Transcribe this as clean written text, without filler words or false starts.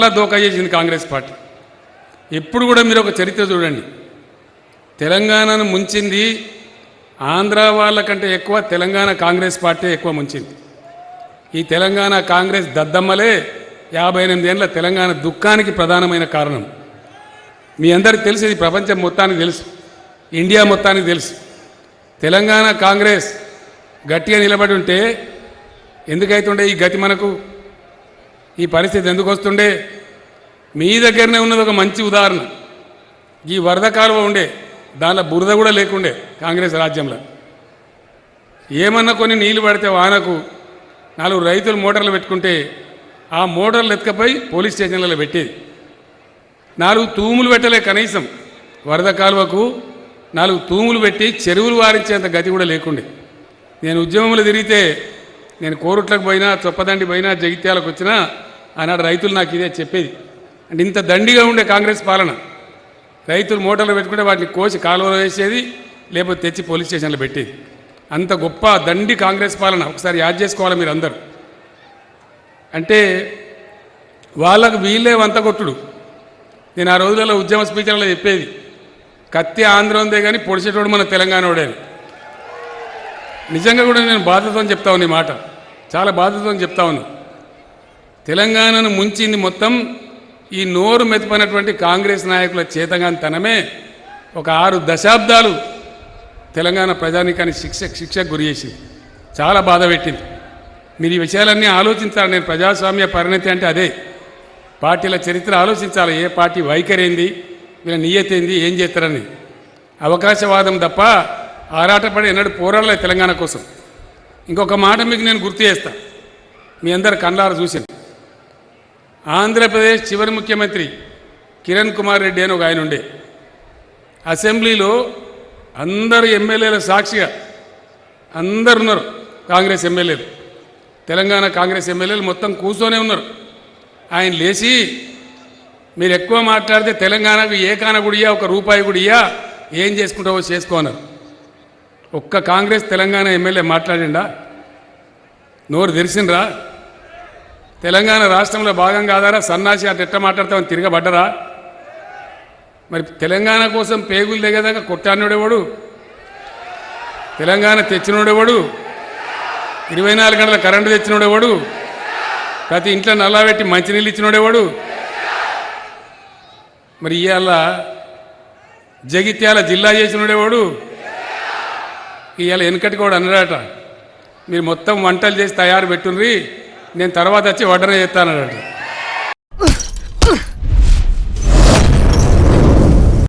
అలా దోకా చేసింది కాంగ్రెస్ పార్టీ. ఎప్పుడు కూడా మీరు ఒక చరిత్ర చూడండి, తెలంగాణను ముంచింది ఆంధ్ర వాళ్ళకంటే ఎక్కువ తెలంగాణ కాంగ్రెస్ పార్టీ ఎక్కువ ముంచింది. ఈ తెలంగాణ కాంగ్రెస్ దద్దమ్మలే 58 ఏళ్ల తెలంగాణ దుఃఖానికి ప్రధానమైన కారణం. మీ అందరికీ తెలుసు, ఇది ప్రపంచం మొత్తానికి తెలుసు, ఇండియా మొత్తానికి తెలుసు. తెలంగాణ కాంగ్రెస్ గట్టిగా నిలబడి ఉంటే ఎందుకైతుండే ఈ గతి, మనకు ఈ పరిస్థితి ఎందుకు వస్తుండే? మీ దగ్గరనే ఉన్నది ఒక మంచి ఉదాహరణ. ఈ వరద కాలువ ఉండే, దానిలో బురద కూడా లేకుండే కాంగ్రెస్ రాజ్యంలో. ఏమన్నా కొన్ని నీళ్లు పడితే వానకు 4 రైతులు మోటార్లు పెట్టుకుంటే ఆ మోటార్లు ఎత్తుకపోయి పోలీస్ స్టేషన్లలో పెట్టేది. 4 తూములు పెట్టలే, కనీసం వరద కాలువకు 4 తూములు పెట్టి చెరువులు వారించేంత గతి కూడా లేకుండే. నేను ఉద్యమంలో తిరిగితే, నేను కోరుట్లకు పోయినా, చొప్పదండి పోయినా, జగిత్యాలకు వచ్చినా ఆనాడు రైతులు నాకు ఇదే చెప్పేది. అంటే ఇంత దండిగా ఉండే కాంగ్రెస్ పాలన. రైతులు మోటార్లు పెట్టుకుంటే వాటిని కోసి కాలువలో వేసేది, లేకపోతే తెచ్చి పోలీస్ స్టేషన్లో పెట్టేది. అంత గొప్ప దండి కాంగ్రెస్ పాలన. ఒకసారి యాద్ చేసుకోవాలి మీరు అందరూ. అంటే వాళ్ళకు వీళ్ళే వంతగొట్టుడు. నేను ఆ రోజులలో ఉద్యమ స్పీకర్లో చెప్పేది, కత్తి ఆంధ్ర ఉందే కానీ పొడిచేటోడు మన తెలంగాణ వాడే. నిజంగా కూడా నేను బాధ్యతతో చెప్తా ఉన్నా, ఈ మాట చాలా బాధ్యతతో చెప్తా ఉన్నా. తెలంగాణను ముంచింది మొత్తం ఈ నోరు మెతిపోయినటువంటి కాంగ్రెస్ నాయకుల చేతగానితనమే. ఒక 6 దశాబ్దాలు తెలంగాణ ప్రజానీకాన్ని శిక్షకు గురి చేసింది, చాలా బాధ పెట్టింది. మీరు ఈ విషయాలన్నీ ఆలోచించాలి. నేను ప్రజాస్వామ్య పరిణతి అంటే అదే. పార్టీల చరిత్ర ఆలోచించాలి, ఏ పార్టీ వైఖరి ఏంది, వీళ్ళ నియతి ఏంది, ఏం చేస్తారని. అవకాశవాదం తప్ప ఆరాటపడి ఎన్నడూ పోరాడలేదు తెలంగాణ కోసం. ఇంకొక మాట మీకు నేను గుర్తు చేస్తా, మీ అందరు కళ్ళారా చూశాను. ఆంధ్రప్రదేశ్ చివరి ముఖ్యమంత్రి కిరణ్ కుమార్ రెడ్డి అని ఒక ఆయన ఉండే. అసెంబ్లీలో అందరు ఎమ్మెల్యేల సాక్షిగా అందరు ఉన్నారు, కాంగ్రెస్ ఎమ్మెల్యేలు, తెలంగాణ కాంగ్రెస్ ఎమ్మెల్యేలు మొత్తం కూర్చొనే ఉన్నారు. ఆయన లేచి, మీరు ఎక్కువ మాట్లాడితే తెలంగాణకు ఏ కాన గుడియా, ఒక రూపాయి గుడియా, ఏం చేసుకుంటావో చేసుకోన్నారు. ఒక్క కాంగ్రెస్ తెలంగాణ ఎమ్మెల్యే మాట్లాడిండా? నోరు తెరిసిండ్రా? తెలంగాణ రాష్ట్రంలో భాగం కాదారా? సన్నాసి అటు ఎట్లా మాట్లాడతామని తిరగబడ్డరా? మరి తెలంగాణ కోసం పేగులు దిగేదాకా కొట్టాడినోడేవాడు? తెలంగాణ తెచ్చినోడేవాడు? 24 గంటల కరెంటు తెచ్చినోడేవాడు? ప్రతి ఇంట్లో నల్లా పెట్టి మంచినీళ్ళు ఇచ్చినోడేవాడు? మరి ఇవాళ జగిత్యాల జిల్లా చేసినోడేవాడు? ఇవాళ వెనకటి కూడా అన్నాడట, మీరు మొత్తం వంటలు చేసి తయారు పెట్టుండ్రి, నేను తర్వాత వచ్చి వడ్డన చేస్తానట.